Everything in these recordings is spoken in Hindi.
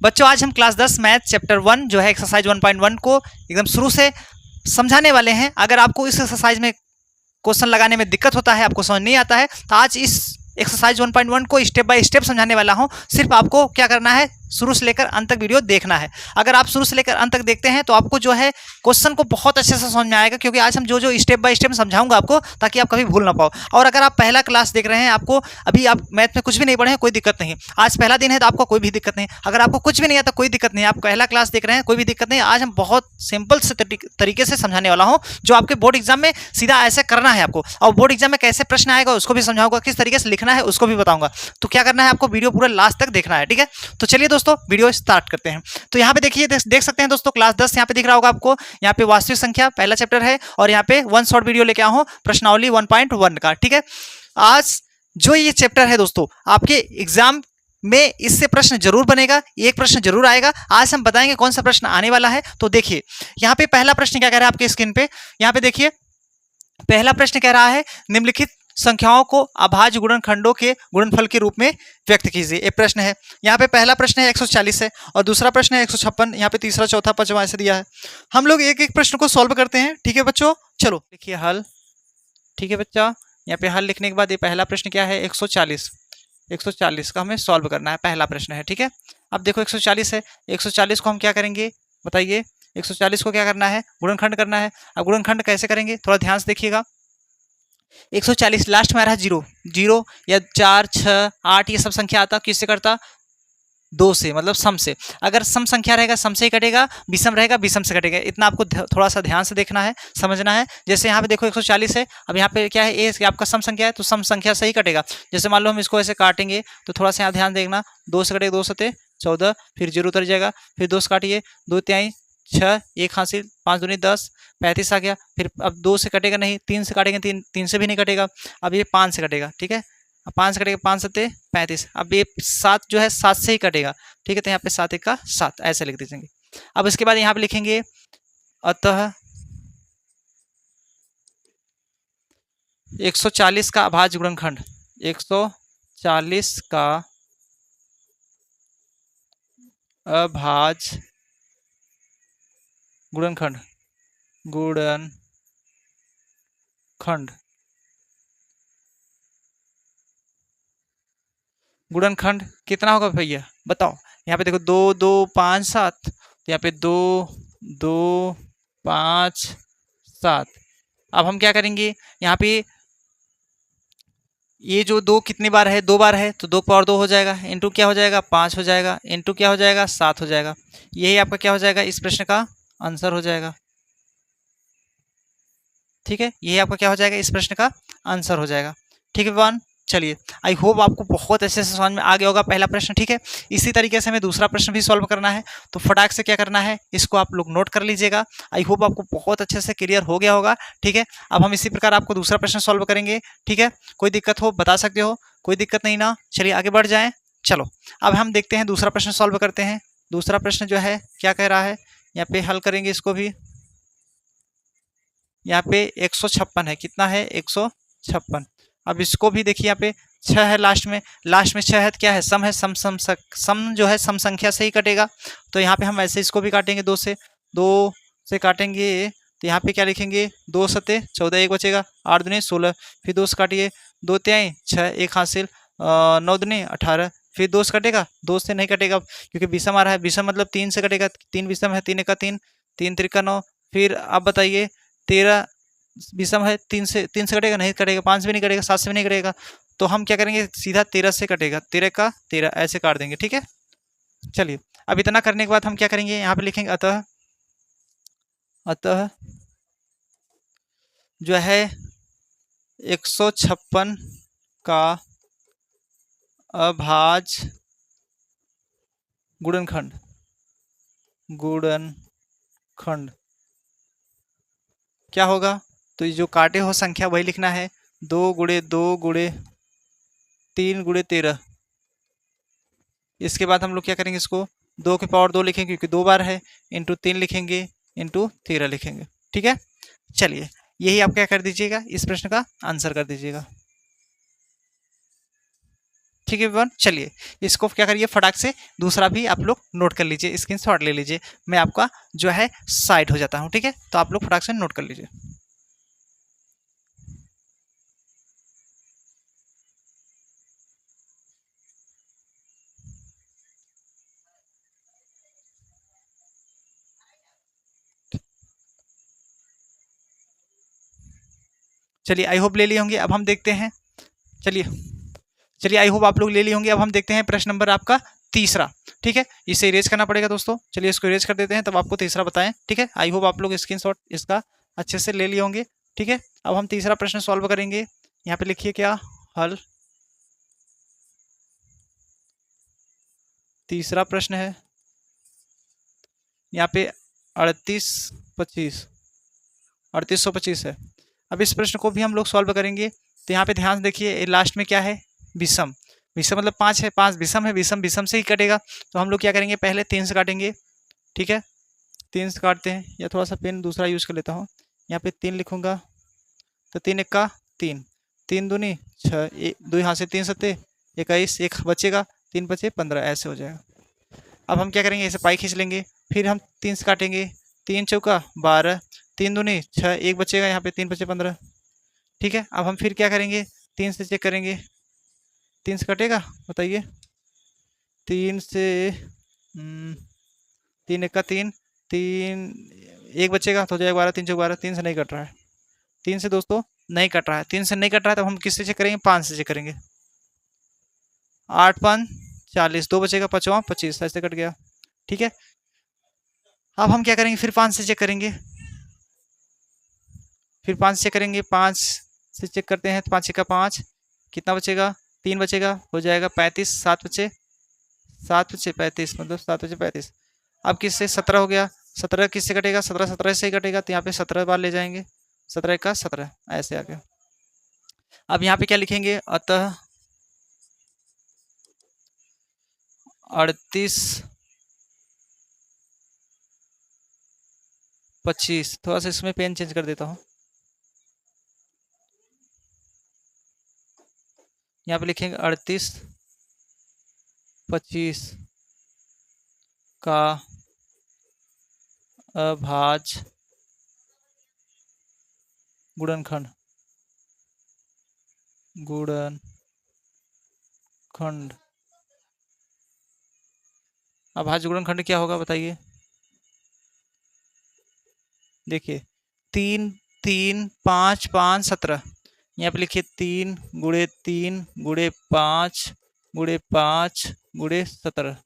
बच्चों आज हम क्लास 10 मैथ चैप्टर 1 जो है एक्सरसाइज 1.1 को एकदम शुरू से समझाने वाले हैं। अगर आपको इस एक्सरसाइज में क्वेश्चन लगाने में दिक्कत होता है, आपको समझ नहीं आता है, तो आज इस एक्सरसाइज 1.1 को स्टेप बाय स्टेप समझाने वाला हूं। सिर्फ आपको क्या करना है, शुरू से लेकर अंत तक वीडियो देखना है। अगर आप शुरू से लेकर अंत तक देखते हैं तो आपको जो है क्वेश्चन को बहुत अच्छे से समझ में आएगा, क्योंकि आज हम जो जो स्टेप बाय स्टेप समझाऊंगा आपको, ताकि आप कभी भूल ना पाओ। और अगर आप पहला क्लास देख रहे हैं, आपको अभी आप मैथ में कुछ भी नहीं पढ़े हैं, कोई दिक्कत नहीं। आज पहला दिन है तो आपको कोई भी दिक्कत नहीं। अगर आपको कुछ भी नहीं आता, कोई दिक्कत नहीं। आप पहला क्लास देख रहे हैं, कोई भी दिक्कत नहीं। आज हम बहुत सिंपल से तरीके से समझाने वाला हूं, जो आपके बोर्ड एग्जाम में सीधा ऐसे करना है आपको। और बोर्ड एग्जाम में कैसे प्रश्न आएगा उसको भी समझाऊंगा, किस तरीके से लिखना है उसको भी बताऊंगा। तो क्या करना है, आपको वीडियो पूरा लास्ट तक देखना है, ठीक है। तो चलिए दोस्तों वीडियो स्टार्ट करते हैं। तो यहाँ पे देखिए, देख सकते हैं दोस्तों, क्लास 10 यहाँ पे दिख रहा होगा आपको। यहाँ पे वास्तविक संख्या पहला चैप्टर है, और यहाँ पे वन शॉर्ट वीडियो लेके आया हूँ प्रश्नावली 1.1 का, ठीक है। आज जो ये चैप्टर है दोस्तों, आपके एग्जाम में इससे प्रश्न जरूर बनेगा, एक प्रश्न जरूर आएगा। आज हम बताएंगे कौन सा प्रश्न आने वाला है। तो देखिए यहाँ पे पहला प्रश्न क्या कह रहा है आपके स्क्रीन पे। यहाँ पे देखिए पहला प्रश्न कह रहा है, निम्नलिखित संख्याओं को अभाज्य गुणनखंडों के गुणनफल के रूप में व्यक्त कीजिए। एक प्रश्न है यहाँ पे, पहला प्रश्न है 140 है, और दूसरा प्रश्न है 156। यहाँ पे तीसरा चौथा पांचवा ऐसे दिया है। हम लोग एक एक प्रश्न को सॉल्व करते हैं, ठीक है बच्चों। चलो लिखिए हल, ठीक है बच्चा। यहाँ पे हल लिखने के बाद ये पहला प्रश्न क्या है, 140 का हमें सॉल्व करना है, पहला प्रश्न है, ठीक है। अब देखो 140 है, 140 को हम क्या करेंगे बताइए। 140 को क्या करना है, गुणनखंड करना है। अब गुणनखंड कैसे करेंगे, थोड़ा ध्यान से देखिएगा। 140 लास्ट में आ रहा है 0 या 4 6 8 ये सब संख्या आता किससे करता, 2 से, मतलब सम से। अगर सम संख्या रहेगा सम से ही कटेगा, विषम रहेगा विषम से कटेगा। इतना आपको थोड़ा सा ध्यान से देखना है, समझना है। जैसे यहाँ पे देखो 140 है, अब यहाँ पे क्या है, ए आपका सम संख्या है, तो सम संख्या से ही कटेगा। जैसे मान लो हम इसको ऐसे काटेंगे, तो थोड़ा सा यहाँ ध्यान देखना। 2 से कटेगा, 2 सते 14, फिर 0 उतर जाएगा, फिर 2 से काटिए, 2 तिहाई 6, 1 हासिल, 5 दूनी 10, 35 आ गया। फिर अब 2 से कटेगा नहीं, 3 से काटेंगे, 3 से भी नहीं कटेगा। अब ये 5 से कटेगा, ठीक है। अब 5 से कटेगा, 5 सत्ते 35। अब ये 7 जो है 7 से ही कटेगा, ठीक है। तो यहाँ पे 7 1 का 7 ऐसे लिख दीजिएंगे। अब इसके बाद यहाँ पे लिखेंगे अतः 140 का अभाज्य गुणनखंड, 140 का अभाज्य गुणनखंड गुणनखंड कितना होगा भैया बताओ। यहाँ पे देखो 2 2 5 7, तो यहाँ पे 2 2 5 7। अब हम क्या करेंगे, यहाँ पे ये जो 2 कितनी बार है, 2 बार है, तो 2 पावर 2 हो जाएगा, इंटू क्या हो जाएगा 5 हो जाएगा, इंटू क्या हो जाएगा 7 हो जाएगा। यही आपका क्या हो जाएगा, इस प्रश्न का आंसर हो जाएगा, ठीक है। यही आपका क्या हो जाएगा, इस प्रश्न का आंसर हो जाएगा, ठीक है वन। चलिए, आई होप आपको बहुत अच्छे से समझ में आ गया होगा पहला प्रश्न, ठीक है। इसी तरीके से हमें दूसरा प्रश्न भी सॉल्व करना है, तो फटाक से क्या करना है, इसको आप लोग नोट कर लीजिएगा। आई होप आपको बहुत अच्छे से क्लियर हो गया होगा, ठीक है। अब हम इसी प्रकार आपको दूसरा प्रश्न सॉल्व करेंगे, ठीक है। कोई दिक्कत हो बता सकते हो, कोई दिक्कत नहीं ना। चलिए आगे बढ़ जाएं। चलो अब हम देखते हैं दूसरा प्रश्न सॉल्व करते हैं। दूसरा प्रश्न जो है क्या कह रहा है, यहाँ पे हल करेंगे इसको भी। यहाँ पे 156 है, कितना है 156। अब इसको भी देखिए, यहाँ पे 6 है लास्ट में 6 है, तो क्या है सम है, सम जो है सम संख्या से ही कटेगा। तो यहाँ पे हम ऐसे इसको भी काटेंगे, 2 से काटेंगे, तो यहाँ पे क्या लिखेंगे, 2 सत्ते 14, 1 बचेगा, 8 दूनी 16, फिर 2 से काटिए, 2 तिहाई 6, 1 हासिल, 9 दूनी 18, फिर 2 से कटेगा, 2 से नहीं कटेगा क्योंकि विषम आ रहा है। विषम मतलब 3 से कटेगा, 3 विषम है, 3 1 का 3, 3 3 9। फिर आप बताइए 13 विषम है, 3 से कटेगा, नहीं कटेगा, 5 भी नहीं कटेगा, 7 से भी नहीं कटेगा। तो हम क्या करेंगे, सीधा 13 से कटेगा, 13 का 13 ऐसे काट देंगे, ठीक है। चलिए अब इतना करने के बाद हम क्या करेंगे, यहाँ पे लिखेंगे अतः जो है 156 का अभाज्य गुणनखंड क्या होगा। तो ये जो काटे हो संख्या वही लिखना है, 2 गुणे 2 गुणे 3 गुणे 13। इसके बाद हम लोग क्या करेंगे, इसको 2 के पावर 2 लिखेंगे क्योंकि 2 बार है, इंटू 3 लिखेंगे, इंटू 13 लिखेंगे, ठीक है। चलिए यही आप क्या कर दीजिएगा, इस प्रश्न का आंसर कर दीजिएगा, ठीक है एवरीवन, चलिए इसको क्या करिए फटाक से दूसरा भी आप लोग नोट कर लीजिए, स्क्रीनशॉट ले लीजिए, मैं आपका जो है साइड हो जाता हूँ, ठीक है। तो आप लोग फटाक से नोट कर लीजिए। चलिए आई होप ले लिए होंगे। अब हम देखते हैं, चलिए चलिए आई होप आप लोग ले लिए होंगे। अब हम देखते हैं प्रश्न नंबर आपका तीसरा, ठीक है। इसे इरेज करना पड़ेगा दोस्तों, चलिए इसको इरेज कर देते हैं, तब आपको तीसरा बताएं, ठीक है। आई होप आप लोग स्क्रीनशॉट इसका अच्छे से ले लिए होंगे, ठीक है। अब हम तीसरा प्रश्न सॉल्व करेंगे। यहाँ पे लिखिए क्या हल, तीसरा प्रश्न है यहाँ पे 3825 3825 है। अब इस प्रश्न को भी हम लोग सॉल्व करेंगे। तो यहाँ पे ध्यान से देखिए लास्ट में क्या है, विषम, विषम मतलब 5 है, 5 विषम है, विषम विषम से ही कटेगा। तो हम लोग क्या करेंगे, पहले 3 से काटेंगे, ठीक है। 3 से काटते हैं, या थोड़ा सा पेन दूसरा यूज कर लेता हूँ। यहाँ पे 3 लिखूंगा, तो 3 1 3, 3 दूनी 6, 2 यहाँ से 3 सत्ते 21, एक बचेगा, 3 बचे 15, ऐसे हो जाएगा। अब हम क्या करेंगे, ऐसे पाई खींच लेंगे, फिर हम 3 से काटेंगे, 3 चौका 12, 3 दूनी 6, एक बचेगा यहाँ पे, 3 बचे 15, ठीक है। अब हम फिर क्या करेंगे, 3 से चेक करेंगे, 3 से कटेगा, बताइए, 3 से 3 1 3, 3 एक बचेगा तो हो जाएगा 12, 3 चौक 12, 3 से नहीं कट रहा है, 3 से दोस्तों नहीं कट रहा है, 3 से नहीं कट रहा है, तब हम किससे चेक करेंगे, 5 से चेक करेंगे, 8 5 40, 2 बचेगा 5 25, ऐसे कट गया, ठीक है। अब हम क्या करेंगे, फिर 5 से चेक करेंगे, फिर 5 से चेक करेंगे, 5 से चेक करते हैं, तो 5 1 5, कितना बचेगा, 3 बचेगा, हो जाएगा 35, 7 बचे, 7 बचे 35, मतलब 7 बचे 35। अब किससे 17 हो गया, 17 किससे कटेगा, 17 17 से ही कटेगा, तो यहाँ पे 17 बार ले जाएंगे, 17 1 17, ऐसे आ गया। अब यहाँ पे क्या लिखेंगे, अतः 38 25, थोड़ा सा इसमें पेन चेंज कर देता हूँ, यहाँ पे लिखेंगे 38 25 का अभाज्य गुणनखंड, गुणनखंड, अभाज्य गुणनखंड क्या होगा बताइए, देखिए 3 3 5 5 17, यहाँ पे लिखिए 3 गुणे 3 गुणे 5 गुणे 5 गुणे 17।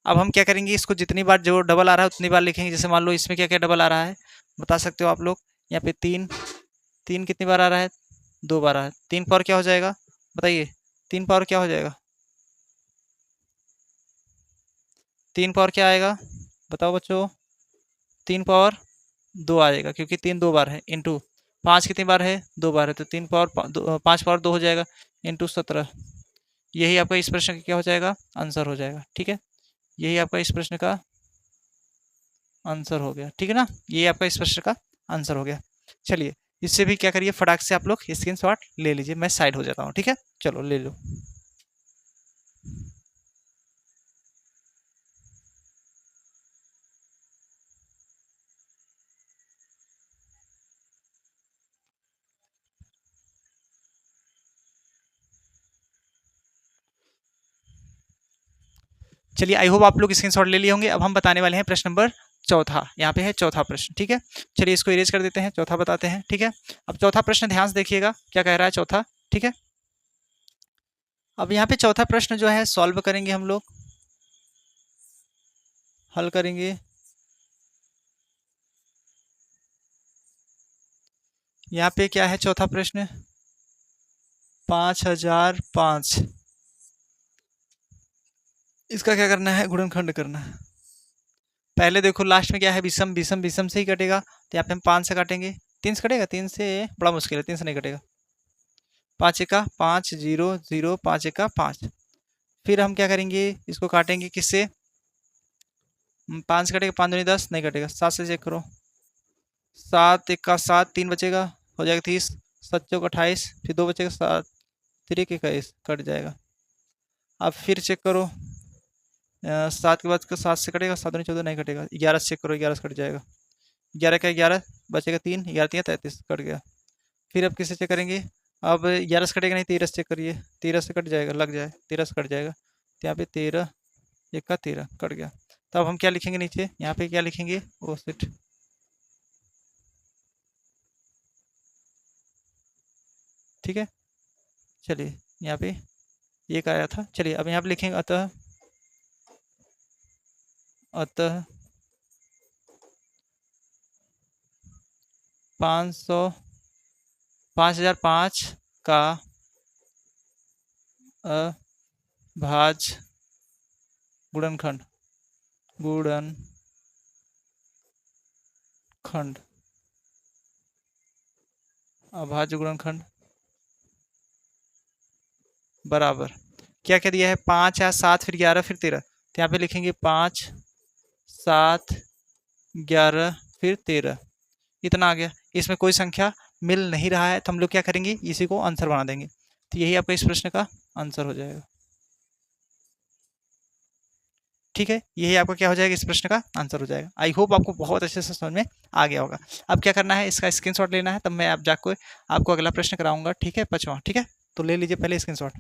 अब हम क्या करेंगे, इसको जितनी बार जो डबल आ रहा है उतनी बार लिखेंगे। जैसे मान लो इसमें क्या क्या डबल आ रहा है बता सकते हो आप लोग, यहाँ पे 3 3 कितनी बार आ रहा है, 2 बार आ रहा है, 3 पावर क्या हो जाएगा बताइए, 3 पावर क्या हो जाएगा, 3 पावर क्या आएगा बताओ बच्चों, 3 पावर 2 आ जाएगा, क्योंकि 3 2 बार है, इंटू 5 कितनी बार है, 2 बार है, तो 3 पावर 5 पावर 2 हो जाएगा, इंटू 17। यही आपका इस प्रश्न का क्या हो जाएगा, आंसर हो जाएगा, ठीक है। यही आपका इस प्रश्न का आंसर हो गया, ठीक है ना, ये आपका इस प्रश्न का आंसर हो गया। चलिए इससे भी क्या करिए, फटाक से आप लोग स्क्रीनशॉट ले लीजिए, मैं साइड हो जाता हूँ, ठीक है, चलो ले लो। चलिए आई होप आप लोग स्क्रीनशॉट ले लिए होंगे। अब हम बताने वाले हैं प्रश्न नंबर चौथा, यहाँ पे है चौथा प्रश्न, ठीक है। चलिए इसको इरेज कर देते हैं, चौथा बताते हैं, ठीक है। अब चौथा प्रश्न ध्यान से देखिएगा क्या कह रहा है चौथा, ठीक है। अब यहाँ पे चौथा प्रश्न जो है सॉल्व करेंगे हम लोग, हल करेंगे। यहाँ पे क्या है चौथा प्रश्न, 5005, इसका क्या करना है, गुणनखंड करना है। पहले देखो लास्ट में क्या है, विषम, विषम विषम से ही कटेगा, तो यहाँ पे हम 5 से काटेंगे, 3 से कटेगा, 3 से बड़ा मुश्किल है, 3 से नहीं कटेगा, 5 1 5 0 0 5 1 5। फिर हम क्या करेंगे, इसको काटेंगे किससे, 5 से कटेगा, 5 दूनी 10, नहीं कटेगा, 7 से चेक करो, 7 1 7, 3 बचेगा, हो जाएगा 30, 7 चौक 28, फिर 2 बचेगा 7, 3 1 21, कट जाएगा, अब फिर चेक करो, 7 के बाद 7 से कटेगा, 7 दूनी 14 नहीं कटेगा। 11 से चेक करो, 11 से कट जाएगा। 11 का 11 बचेगा 3, 11 3 33 कट गया। फिर अब किससे चेक करेंगे? अब 11 से कटेगा नहीं, 13 से चेक करिए, 13 से कट जाएगा, लग जाए 13 से कट जाएगा। तो यहाँ पे 13 1 का 13 कट गया। तो अब हम क्या लिखेंगे नीचे, यहाँ पे क्या लिखेंगे, ओ सिट, ठीक है। चलिए यहाँ पे एक आया था, चलिए अब यहाँ पे लिखेंगे अतः, अतः 5005 का अभाज्य गुणनखंड, गुणनखंड, अभाज्य गुणनखंड बराबर क्या क्या दिया है, 5 या 7 फिर 11 फिर 13। तो यहाँ पे लिखेंगे 5 7 11 फिर 13, इतना आ गया। इसमें कोई संख्या मिल नहीं रहा है तो हम लोग क्या करेंगे, इसी को आंसर बना देंगे। तो यही आपका इस प्रश्न का आंसर हो जाएगा। ठीक है, यही आपका क्या हो जाएगा, इस प्रश्न का आंसर हो जाएगा। आई होप आपको बहुत अच्छे से समझ में आ गया होगा। अब क्या करना है, इसका स्क्रीनशॉट लेना है, तब मैं आप जाकर आपको अगला प्रश्न कराऊंगा, ठीक है, 5वां, ठीक है। तो ले लीजिए पहले स्क्रीनशॉट।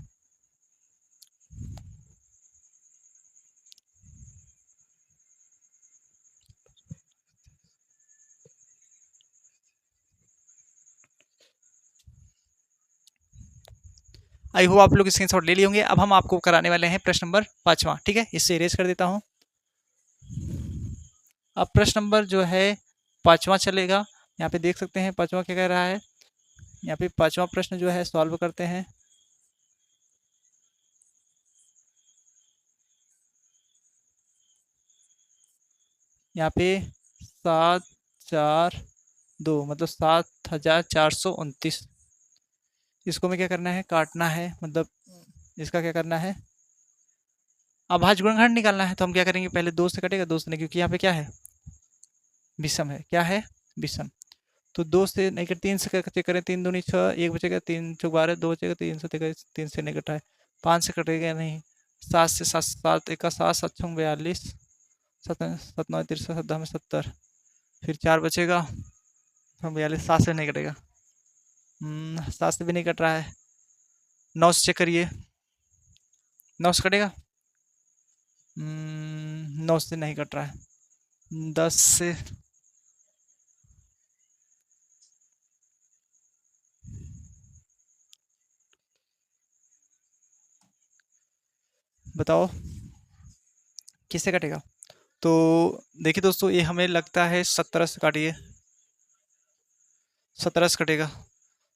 आई होप आप लोग स्क्रीनशॉट ले लिए होंगे। अब हम आपको कराने वाले हैं प्रश्न नंबर 5वां, ठीक है, इससे इरेज कर देता हूँ। अब प्रश्न नंबर जो है 5वां चलेगा। यहाँ पे देख सकते हैं 5वां क्या कह रहा है। यहाँ पे 5वां प्रश्न जो है सॉल्व करते हैं। यहाँ पे 742 मतलब 7429, इसको में क्या करना है, काटना है, मतलब इसका क्या करना है, अभाज्य गुणनखंड निकालना है। तो हम क्या करेंगे, पहले 2 से कटेगा, 2 से नहीं, क्योंकि यहाँ पे क्या है, विषम है, क्या है, विषम। तो 2 से नहीं कर, 3 से चेक करें, 3 दूनी 6, 1 बचेगा, 3 चौक 12, 2 बचेगा, 3 से 3 से नहीं कटा है, 5 से कटेगा नहीं, 7 से 7 7 1 का 7 7 छंग 42, 7 7 9 63 7 10 में 70, फिर 4 बचेगा, 42, 7 से नहीं कटेगा, 7 से भी नहीं कट रहा है। 9 से चेक करिए, 9 से कटेगा, 9 से नहीं कट रहा है। 10 से, बताओ किससे कटेगा। तो देखिए दोस्तों, ये हमें लगता है 17 से काटिए, 17 से कटेगा,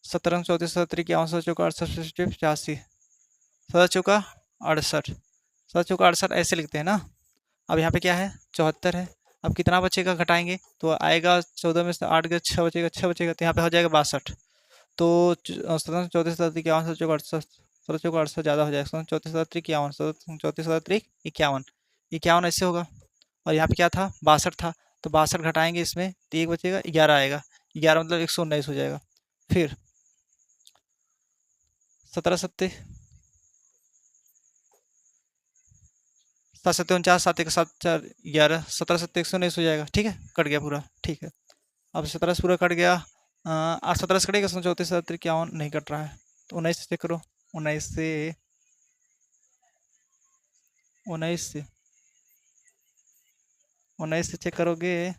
17 34 37 51 7 चौका 68 85, 7 चौका 68, 7 चौका 68 ऐसे लिखते हैं ना। अब यहाँ पे क्या है, 74 है। अब कितना बचेगा, घटाएंगे तो आएगा 14 में से 8 गया 6 बचेगा, 6 बचेगा, तो यहाँ पे हो जाएगा 62। तो 17 34 37 51 7 चौका 68, 17 चौका 68 ज़्यादा हो जाएगा, 34 37 51, 34 37 51, 51 ऐसे होगा। और यहाँ पे क्या था, 62 था, तो 62 घटाएंगे इसमें तो 1 बचेगा, 11 आएगा, 11 मतलब 119 हो जाएगा। फिर 17 सत्ते 7 सत्ते 49, 7 1 7 4 11, 17 सत्ते 119 हो जाएगा, ठीक है, कट गया पूरा, ठीक है। अब 17 से पूरा कट गया, 8 17 से कटेगा, 34 37 51 नहीं कट रहा है, तो 19 से चेक करो, 19 से 19 से 19 से चेक करोगे,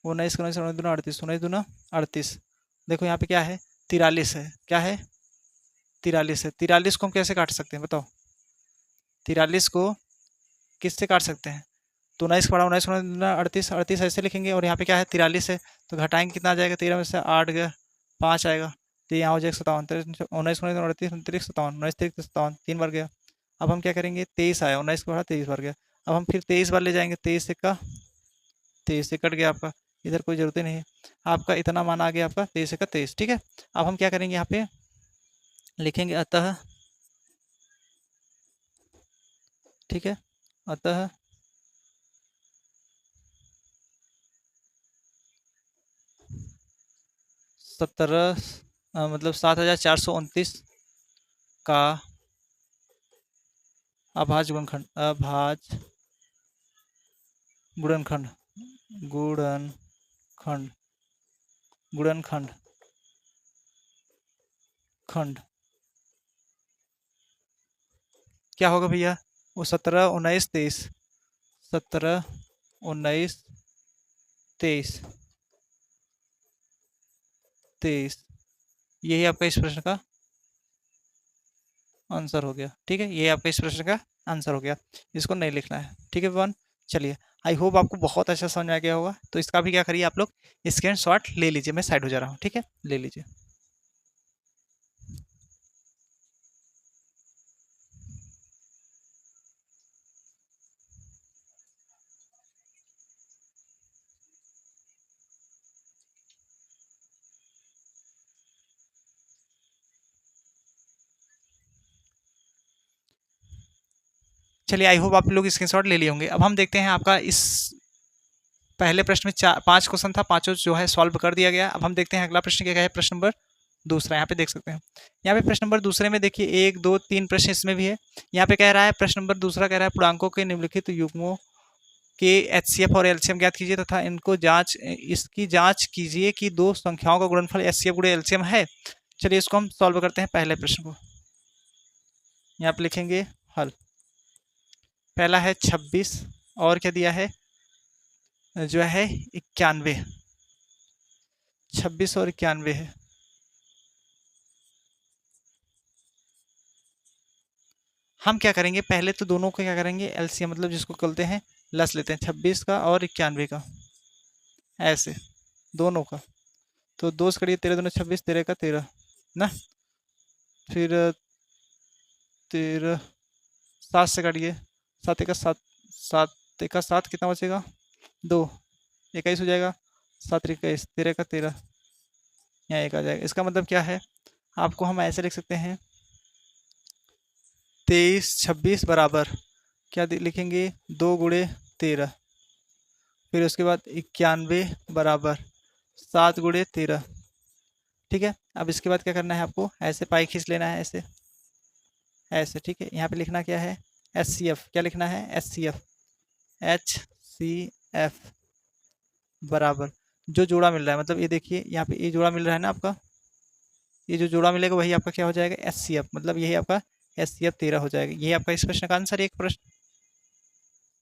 19 19 19 दूना 38, 19 दूना 38। देखो यहाँ पे क्या है, 43 है, क्या है, 43 है। 43 को हम कैसे काट सकते हैं बताओ, 43 को किससे काट सकते हैं, तो 19 पड़ा, 19 दूना 38, 38 ऐसे लिखेंगे, और यहाँ पे क्या है 43 है, तो घटाएंगे कितना आ जाएगा, 13 में से 8 गया 5 आएगा, तो यहाँ हो जाएगा 57, 19 38 29 57, 19 57, 3 बार गया। अब हम क्या करेंगे, 23 आया, 19 को बढ़ा 23 बार गया, अब हम फिर 23 बार ले जाएंगे, 23 का 23 से कट गया आपका, इधर कोई जरूरत ही नहीं है, आपका इतना मान आ गया आपका 23 का 23, ठीक है। अब हम क्या करेंगे, यहाँ पे लिखेंगे अतः, ठीक है, अतः 17 मतलब 7429 का अभाज्य गुणनखंड, अभाज्य गुणनखंड, गुणनखंड, गुणनखंड खंड क्या होगा भैया? वो 17, 19, 23, 17, 19, 23, 23, यही आपका इस प्रश्न का आंसर हो गया। ठीक है, ये आपका इस प्रश्न का आंसर हो गया, इसको नहीं लिखना है। ठीक है वन, चलिए आई होप आपको बहुत अच्छा समझ में आ गया होगा। तो इसका भी क्या करिए आप लोग, स्क्रीनशॉट ले लीजिए। मैं साइड हो जा रहा हूँ, ठीक है, ले लीजिए। चलिए आई होप आप लोग स्क्रीनशॉट ले लिए होंगे। अब हम देखते हैं आपका इस पहले प्रश्न में 5 क्वेश्चन था, पांचों जो है सॉल्व कर दिया गया। अब हम देखते हैं अगला प्रश्न क्या है, प्रश्न नंबर दूसरा। यहाँ पे देख सकते हैं, यहाँ पे प्रश्न नंबर दूसरे में देखिए 1, 2, 3 प्रश्न इसमें भी है। यहाँ पे कह रहा है प्रश्न नंबर दूसरा कह रहा है पूर्णांकों के निम्नलिखित युग्मों के एचसीएफ और एलसीएम ज्ञात कीजिए तथा इनको इसकी जांच कीजिए कि दो संख्याओं का गुणनफल एचसीएफ गुणे एलसीएम है। चलिए इसको हम सॉल्व करते हैं पहले प्रश्न को। यहाँ पे लिखेंगे हल। पहला है 26 और क्या दिया है जो है 91, 26 और 91 है। हम क्या करेंगे, पहले तो दोनों को क्या करेंगे एलसीएम मतलब जिसको कहते हैं लस लेते हैं, 26 का और 91 का, ऐसे दोनों का। तो 2 से करिए 13 दूनी 26, 13 का 13 ना, फिर 13 7 से काटिए, 7 एक 7, 7 एक 7 कितना बचेगा 2, 21 हो जाएगा, 7 21, 13 का 13, यहाँ 1 आ जाएगा। इसका मतलब क्या है, आपको हम ऐसे लिख सकते हैं 23 26 बराबर क्या लिखेंगे 2 गुणे 13, फिर उसके बाद 91 बराबर 7 गुणे 13। ठीक है, अब इसके बाद क्या करना है आपको, ऐसे पाई खींच लेना है, ऐसे ऐसे। ठीक है, यहाँ पे लिखना क्या है एचसीएफ, क्या लिखना है एचसीएफ, एचसीएफ बराबर जो जोड़ा मिल रहा है, मतलब ये देखिए यहाँ पे ये जोड़ा मिल रहा है ना आपका, ये जो जोड़ा मिलेगा वही आपका क्या हो जाएगा एचसीएफ, मतलब यही आपका एचसीएफ 13 हो जाएगा। यही आपका इस प्रश्न का आंसर है, एक प्रश्न।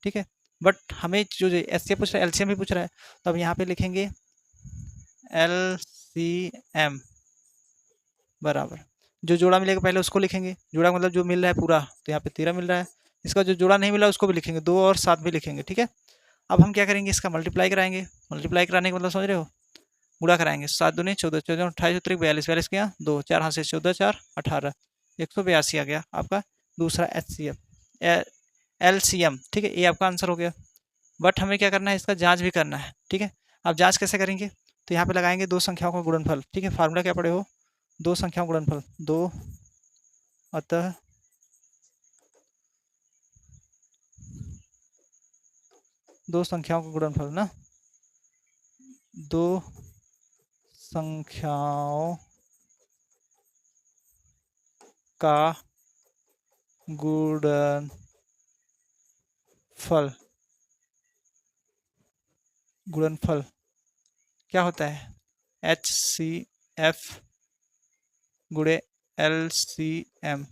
ठीक है, बट हमें जो एचसीएफ पूछ रहा है एलसीएम भी पूछ रहा है, तो अब यहाँ पे लिखेंगे एलसीएम बराबर जो जोड़ा मिलेगा पहले उसको लिखेंगे, जोड़ा मतलब जो मिल रहा है पूरा, तो यहाँ पे 13 मिल रहा है। इसका जो जोड़ा नहीं मिला उसको भी लिखेंगे, 2 और 7 भी लिखेंगे। ठीक है, अब हम क्या करेंगे इसका मल्टीप्लाई कराएंगे। मल्टीप्लाई कराने का मतलब समझ रहे हो, गुणा कराएंगे, 7 दूनी 14, 14 28 उत्तरी 42, 42 के यहाँ 2, 4 हाथ से 14 4 18, 182 आ गया आपका दूसरा एचसीएफ एलसीएम। ठीक है, ये आपका आंसर हो गया। बट हमें क्या करना है, इसका जांच भी करना है। ठीक है, अब जांच कैसे करेंगे, तो यहाँ पे लगाएंगे दो संख्याओं का गुणनफल। ठीक है, फार्मूला क्या पढ़े हो, दो संख्याओं का गुणनफल, दो अतः दो संख्याओं का गुणनफल ना, दो संख्याओं का गुणनफल, गुणनफल क्या होता है एच सी एफ गुणे एल सी एम,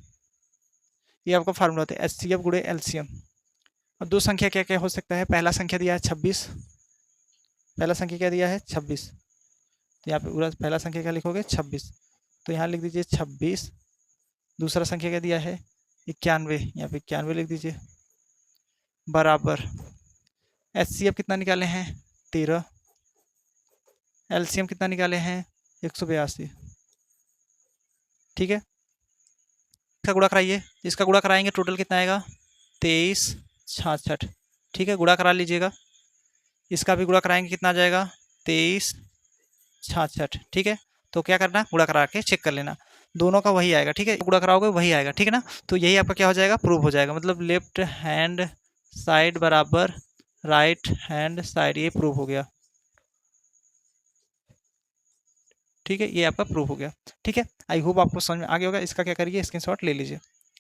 ये आपका फार्मूला होता है एच सी एफ गुणे एल सी एम। अब दो संख्या क्या क्या हो सकता है, पहला संख्या दिया है 26, पहला संख्या क्या दिया है 26, तो यहाँ पे पूरा पहला संख्या क्या लिखोगे 26, तो यहाँ लिख दीजिए 26। दूसरा संख्या क्या दिया है 91, यहाँ पे 91 लिख दीजिए बराबर एच सी एफ कितना निकाले हैं 13, एलसीएम कितना निकाले हैं 182। ठीक है, इसका गुणा कराइए, इसका गुणा कराएंगे टोटल कितना आएगा 23 66। ठीक है, गुणा करा लीजिएगा, इसका भी गुणा कराएंगे कितना आ जाएगा 23 66। ठीक है, तो क्या करना गुणा करा के चेक कर लेना, दोनों का वही आएगा। ठीक है, गुणा कराओगे वही आएगा। ठीक है ना, तो यही आपका क्या हो जाएगा प्रूव हो जाएगा, मतलब लेफ्ट हैंड साइड बराबर राइट हैंड साइड, ये प्रूव हो गया। ठीक है, ये आपका प्रूफ हो गया। ठीक है, आई होप आपको समझ में आ गया होगा। इसका क्या करिए स्क्रीनशॉट ले लीजिए।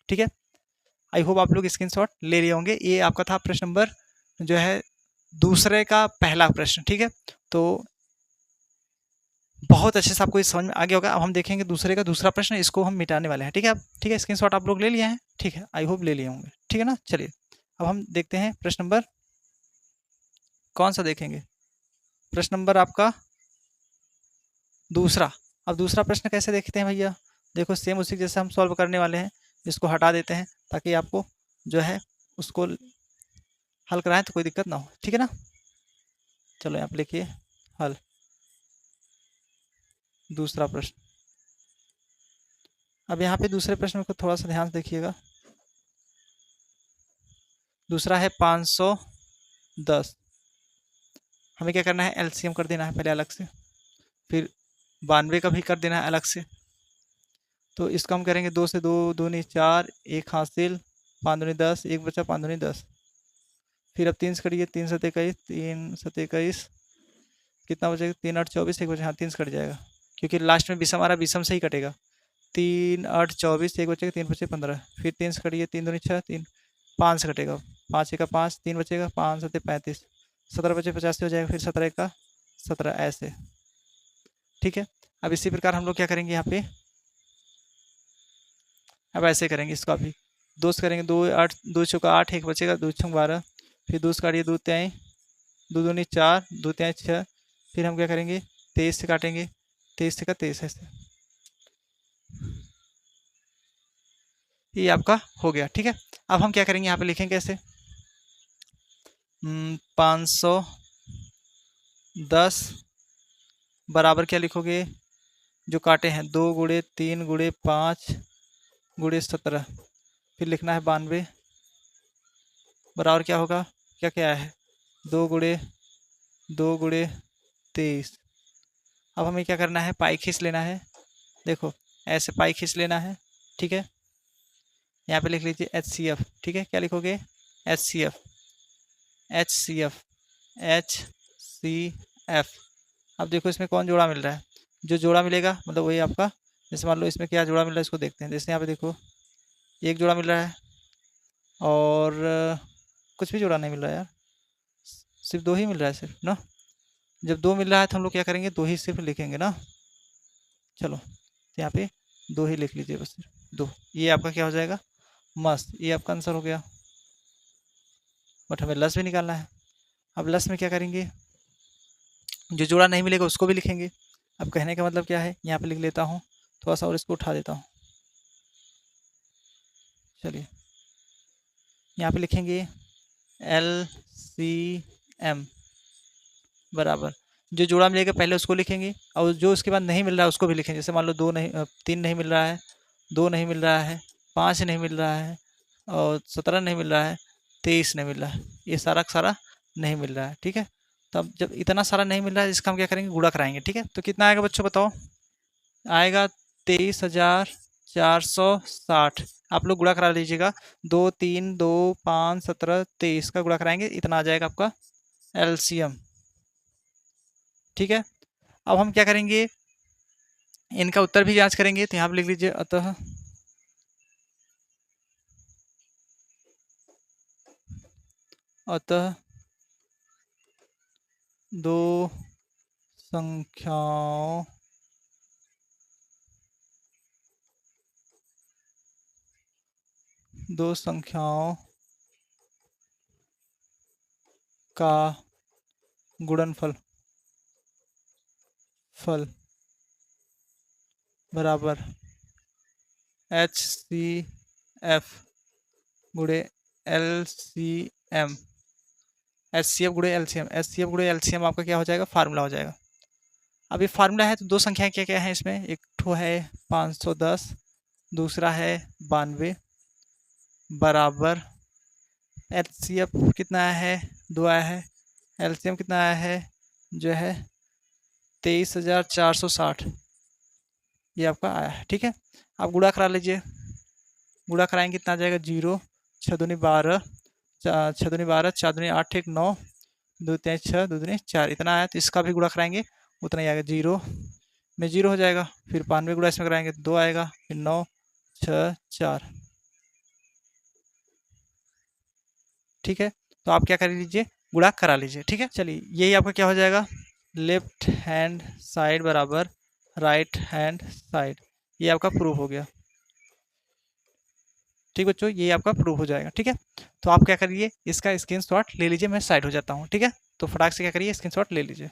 ठीक है, आई होप आप लोग स्क्रीनशॉट ले लिए होंगे। ये आपका था प्रश्न नंबर जो है दूसरे का पहला प्रश्न, ठीक है। तो बहुत अच्छे से आपको ये समझ में आ गया होगा। अब हम देखेंगे दूसरे का दूसरा प्रश्न, इसको हम मिटाने वाले हैं, ठीक है। ठीक है, स्क्रीनशॉट आप लोग ले लिए हैं, ठीक है, आई होप ले लिए होंगे, ठीक है ना। चलिए अब हम देखते हैं प्रश्न नंबर कौन सा देखेंगे, प्रश्न नंबर आपका दूसरा। अब दूसरा प्रश्न कैसे देखते हैं भैया, देखो सेम उसी जैसे हम सॉल्व करने वाले हैं। इसको हटा देते हैं ताकि आपको जो है उसको हल कराएं तो कोई दिक्कत ना हो, ठीक है ना। चलो यहाँ पे लिखिए हल दूसरा प्रश्न। अब यहाँ पे दूसरे प्रश्न को थोड़ा सा ध्यान से देखिएगा। दूसरा है 510। हमें क्या करना है, एलसीएम कर देना है पहले अलग से, फिर 92 का भी कर देना है अलग से। तो इसका हम करेंगे 2 से 2 दूनी 4, 1 हासिल, 5 दूनी 10, 1 बचा, 5 दूनी 10। फिर अब 3 से करिए, 3 7 21, 3 7 21, कितना बचेगा, 3 8 24, 1 बचा, हाँ 3 से कट जाएगा क्योंकि लास्ट में विषम आ रहा है, विषम से ही कटेगा। 3 8 24, 1 बचेगा, 3 बचे 15। फिर 3 से कटिए, 3 दूनी 6, 3 5 से कटेगा, 5 1 5, 3 बचेगा, 5 7 35, 17 बचे 85 हो जाएगा, फिर 17 1 17 ऐसे, ठीक है। अब इसी प्रकार हम लोग क्या करेंगे यहाँ पे, अब ऐसे करेंगे इसका भी, 2 से करेंगे, 2 8 2 चौका 8, 1 बचेगा, 2 छंग 12, फिर 2 से काटिए, 2 त्याई, 2 दूनी 4, 2 त्याई 6, फिर हम क्या करेंगे 23 से काटेंगे, 23 से का 23 ऐसे, ये आपका हो गया, ठीक है। अब हम क्या करेंगे यहाँ पे लिखेंगे कैसे, 510 बराबर क्या लिखोगे, जो काटे हैं 2 गुणे 3 गुणे 5 गुणे 17, फिर लिखना है 92 बराबर क्या होगा, क्या क्या है, 2 गुणे 23। अब हमें क्या करना है, पाई खींच लेना है, देखो ऐसे पाई खींच लेना है, ठीक है। यहाँ पे लिख लीजिए HCF, ठीक है। क्या लिखोगे, HCF HCF HCF। अब देखो इसमें कौन जोड़ा मिल रहा है, जो जोड़ा मिलेगा मतलब वही आपका, जैसे मान लो इसमें क्या जोड़ा मिल रहा है इसको देखते हैं। जैसे यहाँ पे देखो एक जोड़ा मिल रहा है और कुछ भी जोड़ा नहीं मिल रहा है यार, सिर्फ 2 ही मिल रहा है सिर्फ ना। जब 2 मिल रहा है तो हम लोग क्या करेंगे, 2 ही सिर्फ लिखेंगे ना। चलो तो यहाँ पे 2 ही लिख लीजिए, बस सिर्फ 2, ये आपका क्या हो जाएगा, मस्त, ये आपका आंसर हो गया। बट हमें लस भी निकालना है। अब लस में क्या करेंगे, जो जोड़ा नहीं मिलेगा उसको भी लिखेंगे। अब कहने का मतलब क्या है, यहाँ पे लिख लेता हूँ थोड़ा सा और इसको उठा देता हूँ। चलिए यहाँ पे लिखेंगे LCM बराबर, जो जोड़ा मिलेगा पहले उसको लिखेंगे और जो उसके बाद नहीं मिल रहा है उसको भी लिखेंगे। जैसे मान लो 3 नहीं मिल रहा है, 2 नहीं मिल रहा है, 5 नहीं मिल रहा है और 17 नहीं मिल रहा है, 23 नहीं मिल रहा है, ये सारा का सारा नहीं मिल रहा है, ठीक है। तब जब इतना सारा नहीं मिल रहा है इसका हम क्या करेंगे, गुणा कराएंगे, ठीक है। तो कितना आएगा बच्चों बताओ, आएगा 23,460। आप लोग गुणा करा लीजिएगा, 2 3 2 5 17 23 का गुणा कराएंगे, इतना आ जाएगा आपका LCM, ठीक है। अब हम क्या करेंगे, इनका उत्तर भी जांच करेंगे। तो यहाँ पर लिख लीजिए अतः दो संख्याओं का गुणनफल बराबर HCF गुणे LCM, HCF गुणे LCM, HCF गुणे LCM आपका क्या हो जाएगा, फार्मूला हो जाएगा। अब ये फार्मूला है तो 2 संख्याएं क्या क्या है इसमें, एक ठो है 510, दूसरा है 92 बराबर HCF कितना आया है, 2 आया है, LCM कितना आया है जो है 23,460, ये आपका आया है, ठीक है। आप गुणा करा लीजिए, गुणा कराएंगे कितना आ जाएगा, 0 6 दूनी 12, 6 दूनी 12, 4 दूनी 8, 1 9, 2 3 6, 2 दूनी 4, इतना आया। तो इसका भी गुणा कराएंगे उतना ही आएगा, 0 में 0 हो जाएगा, फिर 92 गुणा इसमें कराएंगे 2 आएगा, फिर 9 6 4, ठीक है। तो आप क्या कर लीजिए, गुणा करा लीजिए। ठीक है, चलिए यही आपका क्या हो जाएगा, लेफ्ट हैंड साइड बराबर राइट हैंड साइड, ये आपका प्रूफ हो गया। ठीक बच्चों, ये आपका प्रूफ हो जाएगा। ठीक है, तो आप क्या करिए, इसका स्क्रीनशॉट ले लीजिए, मैं साइड हो जाता हूँ। ठीक है, तो फटाक से क्या करिए, स्क्रीनशॉट ले लीजिए।